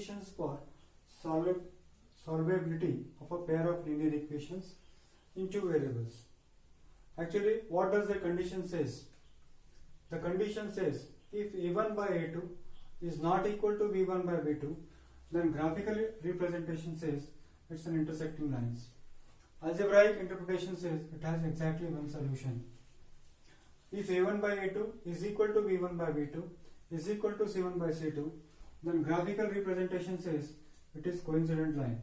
conditions for solvability of a pair of linear equations in two variables. Actually, what does the condition says? The condition says if a1 by a2 is not equal to b1 by b2, then graphical representation says it's an intersecting lines. Algebraic interpretation says it has exactly one solution. If a1 by a2 is equal to b1 by b2 is equal to c1 by c2, then graphical representation says it is coincident line.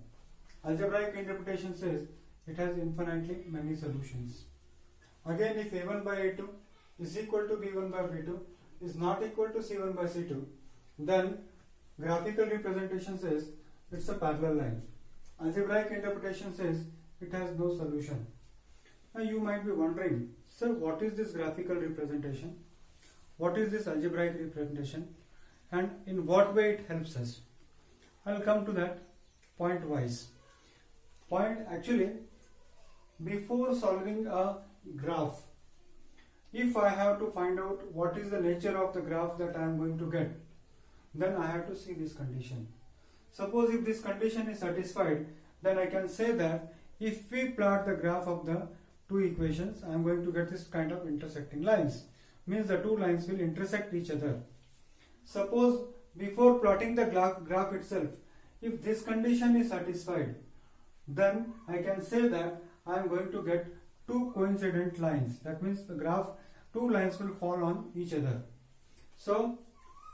Algebraic interpretation says it has infinitely many solutions. Again, if a1 by a2 is equal to b1 by b2 is not equal to c1 by c2, then graphical representation says it's a parallel line. Algebraic interpretation says it has no solution. Now you might be wondering, sir, what is this graphical representation? What is this algebraic representation? And in what way it helps us? I'll come to that point wise. Actually, before solving a graph, if I have to find out what is the nature of the graph that I am going to get, then I have to see this condition. Suppose if this condition is satisfied, then I can say that if we plot the graph of the two equations, I am going to get this kind of intersecting lines. Means the two lines will intersect each other. Suppose before plotting the graph itself, if this condition is satisfied, then I can say that I am going to get two coincident lines. That means the graph, two lines will fall on each other. So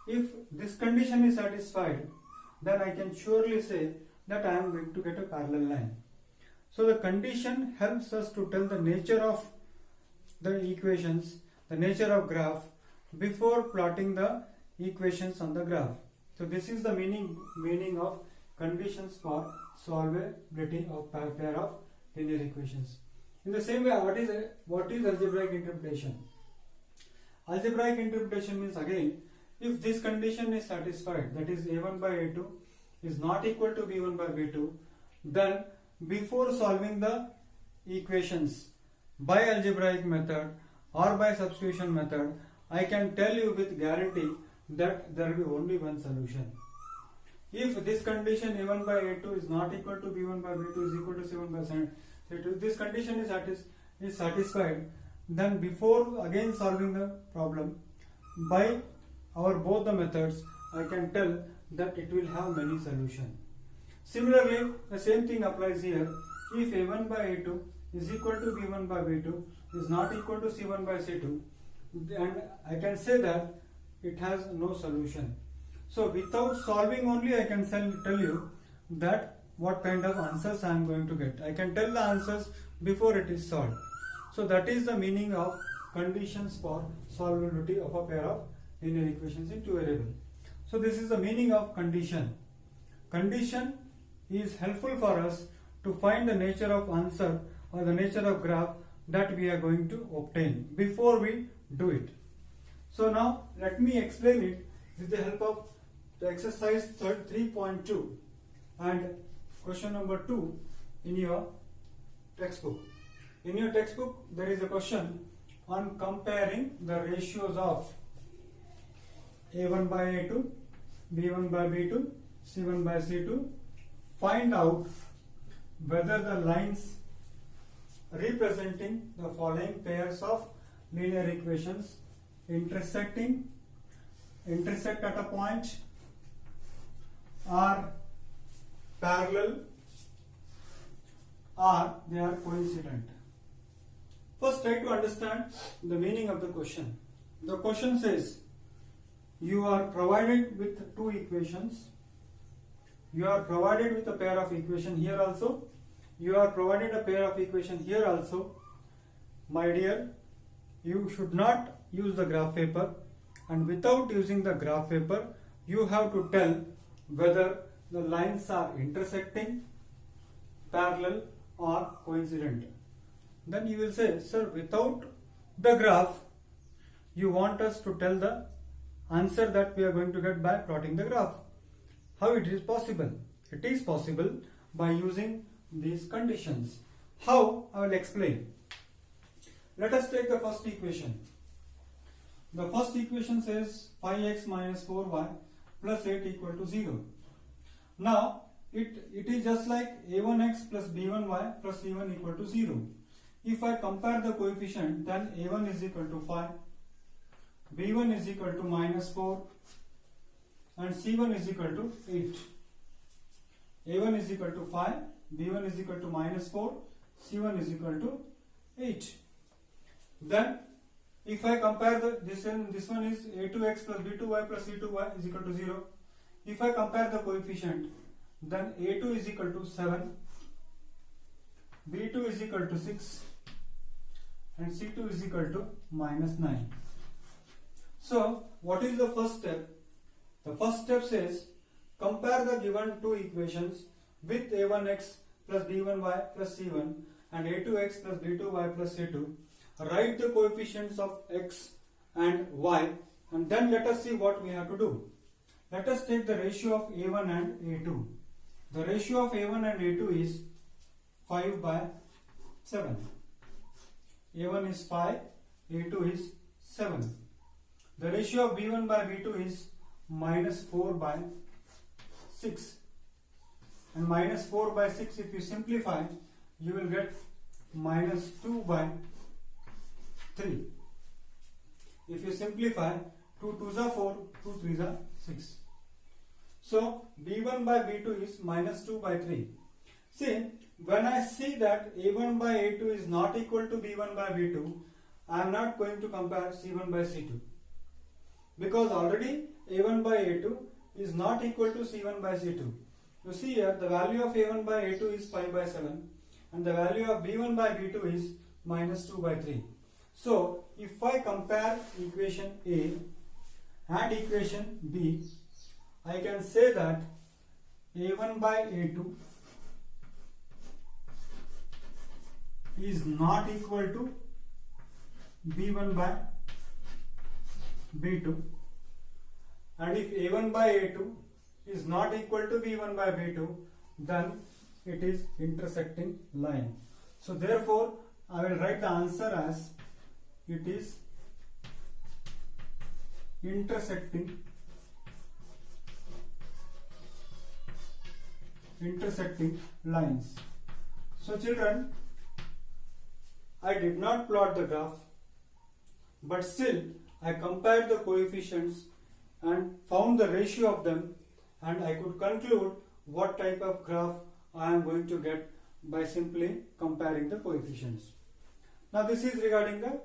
if this condition is satisfied, then I can surely say that I am going to get a parallel line. So the condition helps us to tell the nature of the equations, the nature of graph before plotting the equations on the graph. So this is the meaning of conditions for solvability of pair of linear equations. In the same way, what is algebraic interpretation? Algebraic interpretation means, again, if this condition is satisfied, that is a1 by a2 is not equal to b1 by b2, then before solving the equations by algebraic method or by substitution method, I can tell you with guarantee that there will be only one solution. If this condition a1 by a2 is not equal to b1 by b2 is equal to c1 by c2, if this condition is satisfied, then before again solving the problem by both the methods, I can tell that it will have many solutions. Similarly, the same thing applies here. If a1 by a2 is equal to b1 by b2 is not equal to c1 by c2, then I can say that it has no solution. So without solving only, I can tell you that what kind of answers I am going to get. I can tell the answers before it is solved. So that is the meaning of conditions for solvability of a pair of linear equations in two variables. So this is the meaning of condition. Condition is helpful for us to find the nature of answer or the nature of graph that we are going to obtain before we do it. So now let me explain it with the help of the exercise 3.2 and question number 2 in your textbook. In your textbook, there is a question on comparing the ratios of a1 by a2, b1 by b2, c1 by c2. Find out whether the lines representing the following pairs of linear equations intersect at a point, are parallel, or they are coincident. First, try to understand the meaning of the question. The question says you are provided with two equations. You are provided with a pair of equation here also. You are provided a pair of equation here also. My dear, you should not use the graph paper, and without using the graph paper, you have to tell whether the lines are intersecting, parallel, or coincident. Then you will say, sir, without the graph, you want us to tell the answer that we are going to get by plotting the graph. How it is possible? It is possible by using these conditions. How? I will explain. Let us take the first equation. The first equation says 5x minus 4y plus 8 equal to 0. Now it is just like a1x plus b1y plus c1 equal to 0. If I compare the coefficient, then a1 is equal to 5, b1 is equal to minus 4, and c1 is equal to 8. a1 is equal to 5, b1 is equal to minus 4, c1 is equal to 8. Then if I compare this one is a2x plus b2y plus c2y is equal to 0. If I compare the coefficient, then a2 is equal to 7, b2 is equal to 6, and c2 is equal to minus 9. So what is the first step? The first step says compare the given two equations with a1x plus b1y plus c1 and a2x plus b2y plus c2. Write the coefficients of x and y, and then let us see what we have to do. Let us take the ratio of a1 and a2. The ratio of a1 and a2 is 5 by 7. a1 is 5, a2 is 7. The ratio of b1 by b2 is minus 4 by 6. And minus 4 by 6, if you simplify, you will get minus 2 by 3. If you simplify, 2 2s are 4, 2 3s are 6. So b1 by b2 is minus 2 by 3. See, when I see that a1 by a2 is not equal to b1 by b2, I am not going to compare c1 by c2. Because already a1 by a2 is not equal to c1 by c2. You see here the value of a1 by a2 is 5 by 7 and the value of b1 by b2 is minus 2 by 3. So if I compare equation A and equation B, I can say that a1 by a2 is not equal to b1 by b2, and if a1 by a2 is not equal to b1 by b2, then it is intersecting line. So therefore I will write the answer as it is intersecting lines. So children, I did not plot the graph, but still I compared the coefficients and found the ratio of them, and I could conclude what type of graph I am going to get by simply comparing the coefficients. Now this is regarding the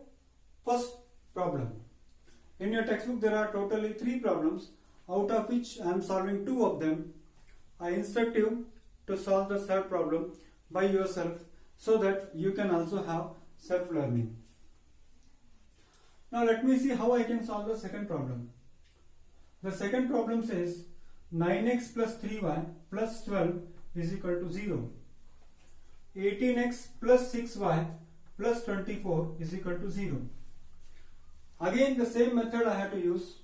first problem. In your textbook there are totally 3 problems, out of which I am solving 2 of them. I instruct you to solve the third problem by yourself so that you can also have self-learning. Now let me see how I can solve the second problem. The second problem says 9x plus 3y plus 12 is equal to 0. 18x plus 6y plus 24 is equal to 0. Again the same method I have to use.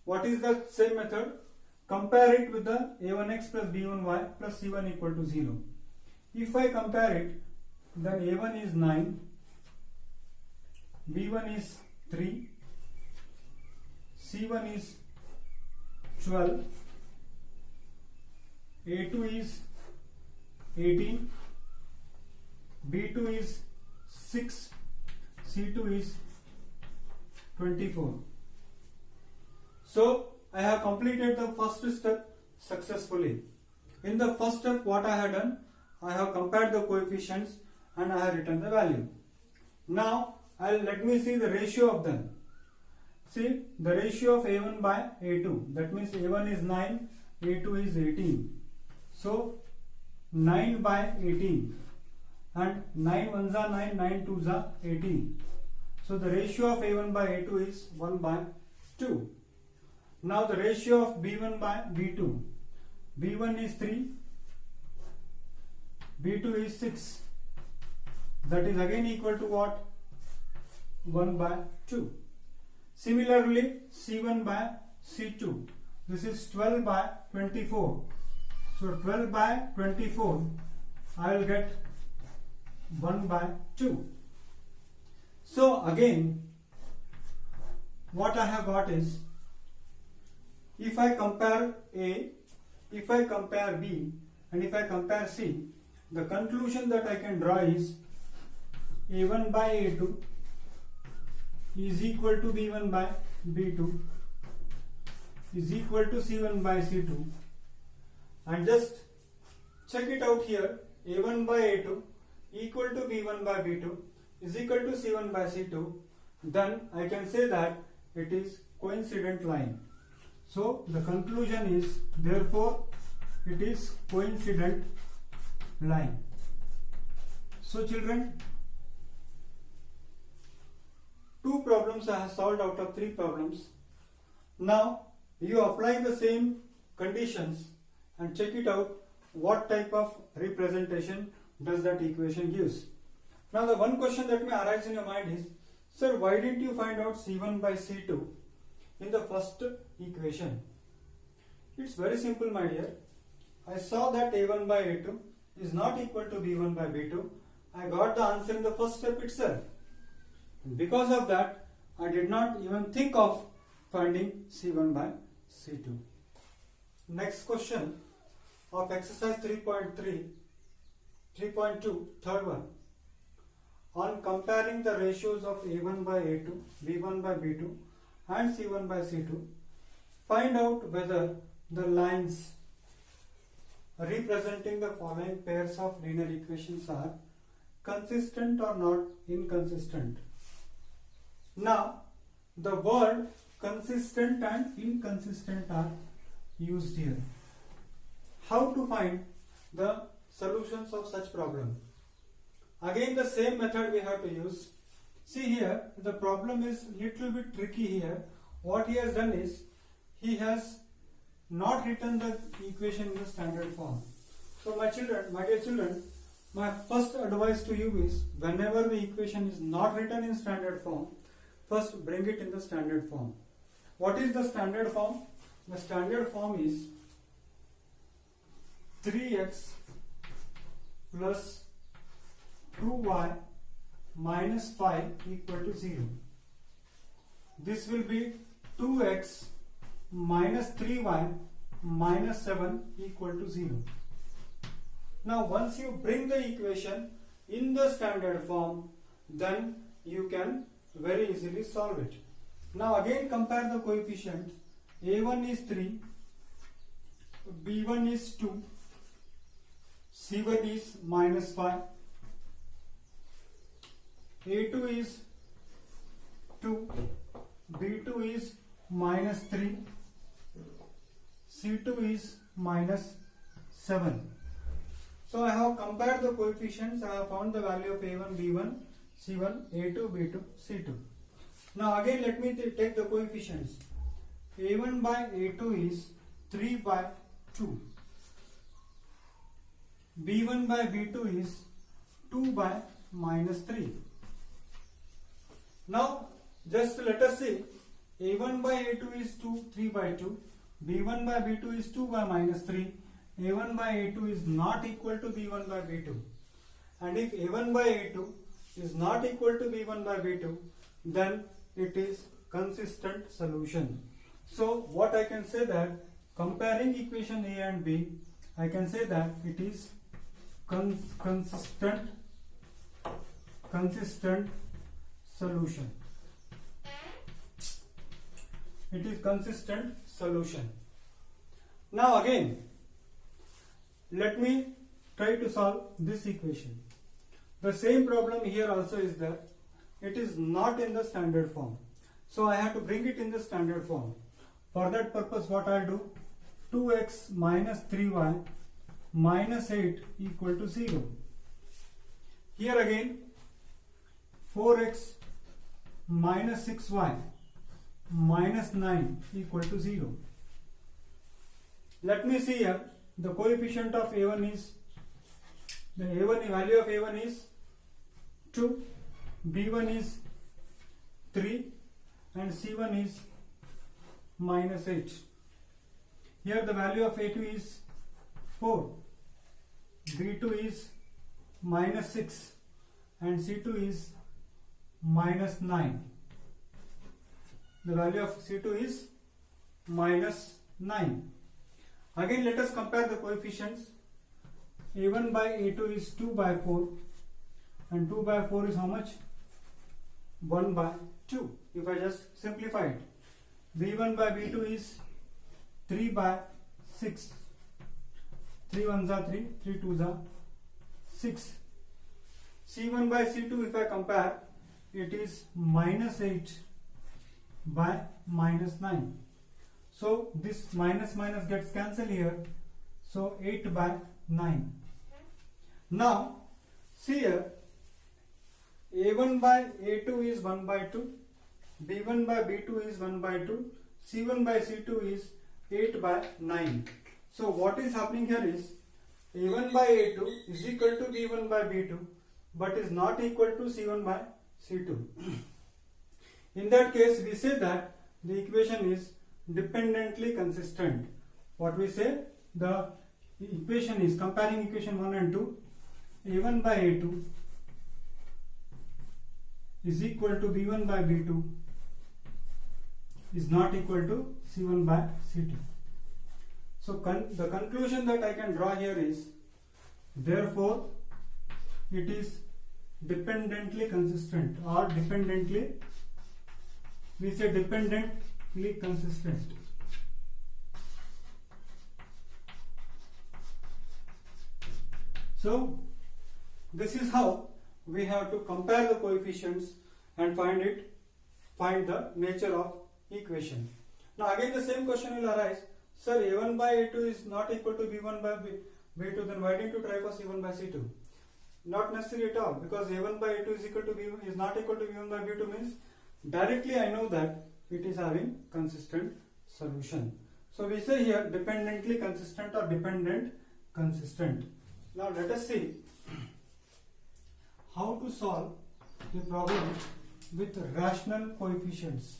What is the same method? Compare it with the a1x plus b1y plus c1 equal to 0. If I compare it, then a1 is 9, b1 is 3, c1 is 12, a2 is 18, b2 is 6, c2 is 24. So I have completed the first step successfully. In the first step, what I have done, I have compared the coefficients and I have written the value. Now let me see the ratio of them. See the ratio of a1 by a2, that means a1 is 9, a2 is 18. So 9 by 18, and 9 ones are 9, 9 twos are 18. So the ratio of a1 by a2 is 1 by 2. Now the ratio of b1 by b2, b1 is 3, b2 is 6, that is again equal to what? 1 by 2. Similarly c1 by c2, this is 12 by 24. So 12 by 24, I will get 1 by 2. So again, what I have got is, if I compare A if I compare B and if I compare C, the conclusion that I can draw is A1 by A2 is equal to B1 by B2 is equal to C1 by C2, and just check it out here. A1 by A2 equal to B1 by B2 is equal to C1 by C2, then I can say that it is coincident line. So the conclusion is, therefore it is coincident line. So children, 2 problems I have solved out of 3 problems. Now you apply the same conditions and check it out what type of representation does that equation gives. Now the one question that may arise in your mind is, sir, why didn't you find out C1 by C2 in the first equation? It's very simple, my dear. I saw that A1 by A2 is not equal to B1 by B2. I got the answer in the first step itself. Because of that, I did not even think of finding C1 by C2. Next question of exercise 3.2, third one. On comparing the ratios of A1 by A2, B1 by B2 and C1 by C2, find out whether the lines representing the following pairs of linear equations are consistent or not inconsistent. Now, the word consistent and inconsistent are used here. How to find the solutions of such problem? Again, the same method we have to use. See here, the problem is little bit tricky here. What he has done is, he has not written the equation in the standard form. So my dear children, my first advice to you is, whenever the equation is not written in standard form, first bring it in the standard form. What is the standard form? The standard form is 3x plus 2y minus 5 equal to 0. This will be 2x minus 3y minus 7 equal to 0. Now once you bring the equation in the standard form, then you can very easily solve it. Now again compare the coefficients. A1 is 3, B1 is 2, C1 is minus 5, A2 is 2, B2 is minus 3, C2 is minus 7. So I have compared the coefficients, I have found the value of A1, B1, C1, A2, B2, C2. Now again let me take the coefficients. A1 by A2 is 3 by 2. B1 by B2 is 2 by minus 3. Now just let us see, A1 by A2 is 3 by 2, B1 by B2 is 2 by minus 3, A1 by A2 is not equal to B1 by B2. And if A1 by A2 is not equal to B1 by B2, then it is consistent solution. So what I can say that, comparing equation A and B, I can say that it is consistent solution. It is consistent solution. Now again, let me try to solve this equation. The same problem here also is that it is not in the standard form. So I have to bring it in the standard form. For that purpose, what I'll do, 2x minus 3y minus 8 equal to 0. Here again, 4x minus 6y minus 9 equal to 0. Let me see here, the coefficient of A1 is, the value of A1 is 2, B1 is 3 and C1 is minus 8. Here the value of A2 is 4, B2 is minus 6 and C2 is minus 9. The value of C2 is minus 9. Again, let us compare the coefficients. A1 by A2 is 2 by 4 and 2 by 4 is how much? 1 by 2. If I just simplify it, B1 by B2 is 3 by 6. 3 ones are 3, 3 twos are 6. C1 by C2, if I compare, it is minus 8 by minus 9. So this minus minus gets cancelled here. So 8 by 9. Now see here, A1 by A2 is 1 by 2, B1 by B2 is 1 by 2, C1 by C2 is 8 by 9. So what is happening here is A1 by A2 is equal to B1 by B2 but is not equal to C1 by C2. In that case, we say that the equation is dependently consistent. What we say? The equation is, comparing equation 1 and 2, A1 by A2 is equal to B1 by B2 is not equal to C1 by C2. So the conclusion that I can draw here is, therefore it is dependently consistent, or dependently, we say dependently consistent. So this is how we have to compare the coefficients and find the nature of equation. Now again the same question will arise, sir, A1 by A2 is not equal to B1 by B2, then why didn't you try for C1 by C2? Not necessary at all, because A1 by A2 is equal to B1 is not equal to B1 by B2 means directly I know that it is having consistent solution. So we say here dependently consistent or dependent consistent. Now let us see how to solve the problem with rational coefficients.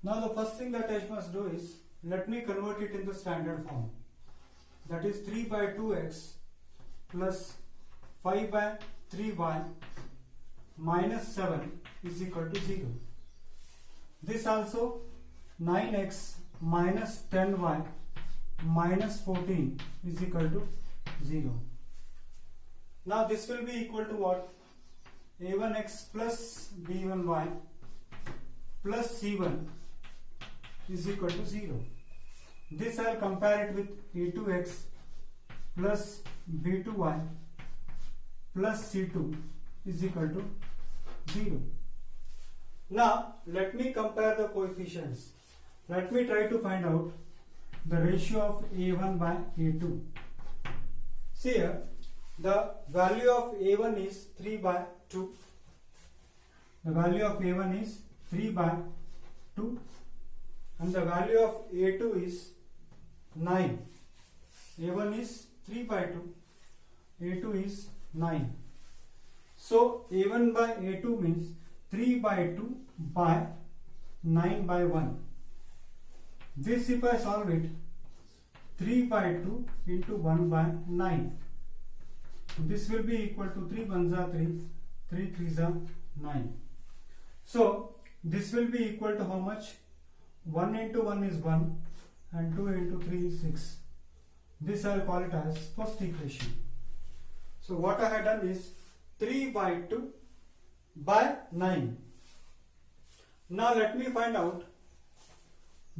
Now the first thing that I must do is, let me convert it in the standard form. That is 3 by 2x plus 5 by 3y minus 7 is equal to 0. This also 9x minus 10y minus 14 is equal to 0. Now this will be equal to what? A1x plus B1y plus C1 is equal to 0. This I will compare it with A2x plus B2y plus C2 is equal to 0. Now let me compare the coefficients. Let me try to find out the ratio of A1 by A2. See here, the value of A1 is 3 by 2. The value of A1 is 3 by 2 and the value of A2 is 9. A1 is 3 by 2, A2 is 9. So A1 by A2 means 3 by 2 by 9 by 1. This if I solve it, 3 by 2 into 1 by 9. This will be equal to 3 ones are 3, 3 threes are 9. So this will be equal to how much? 1 into 1 is 1 and 2 into 3 is 6. This I will call it as first equation. So what I have done is 3 by 2 by 9. Now let me find out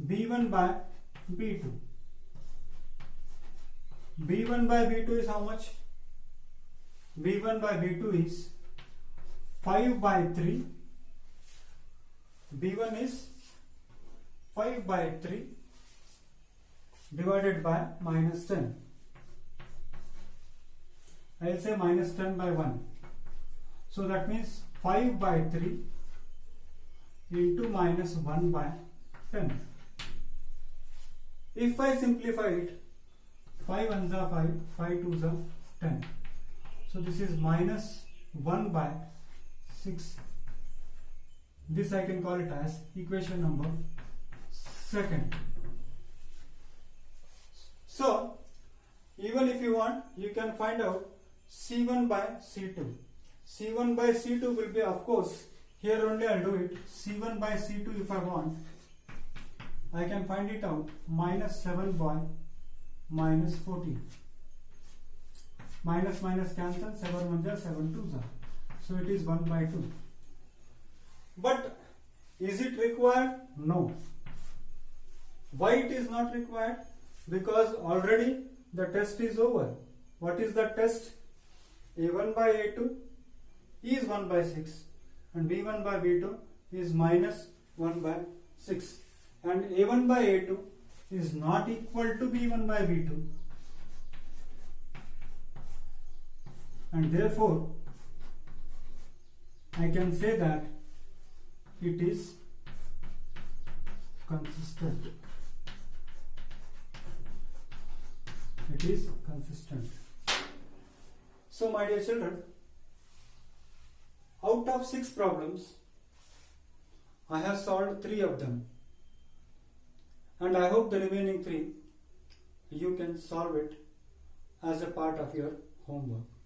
B1 by B2. B1 by B2 is how much? B1 by B2 is 5 by 3. B1 is 5 by 3 divided by minus 10. I will say minus 10 by 1. So that means 5 by 3 into minus 1 by 10. If I simplify it, 5 ones are 5, 5 twos are 10. So this is minus 1 by 6. This I can call it as equation number 2. So even if you want, you can find out C1 by C2. C1 by C2 will be, of course, here only I'll do it. C1 by C2 if I want, I can find it out, minus 7 by minus 14. Minus minus cancel, 7 1 7 2 are. So it is 1 by 2. But is it required? No. Why it is not required? Because already the test is over. What is the test? A1 by A2 is 1 by 6 and B1 by B2 is minus 1 by 6 and A1 by A2 is not equal to B1 by B2 and therefore I can say that it is consistent. It is consistent. So my dear children, out of 6 problems, I have solved 3 of them and I hope the remaining 3 you can solve it as a part of your homework.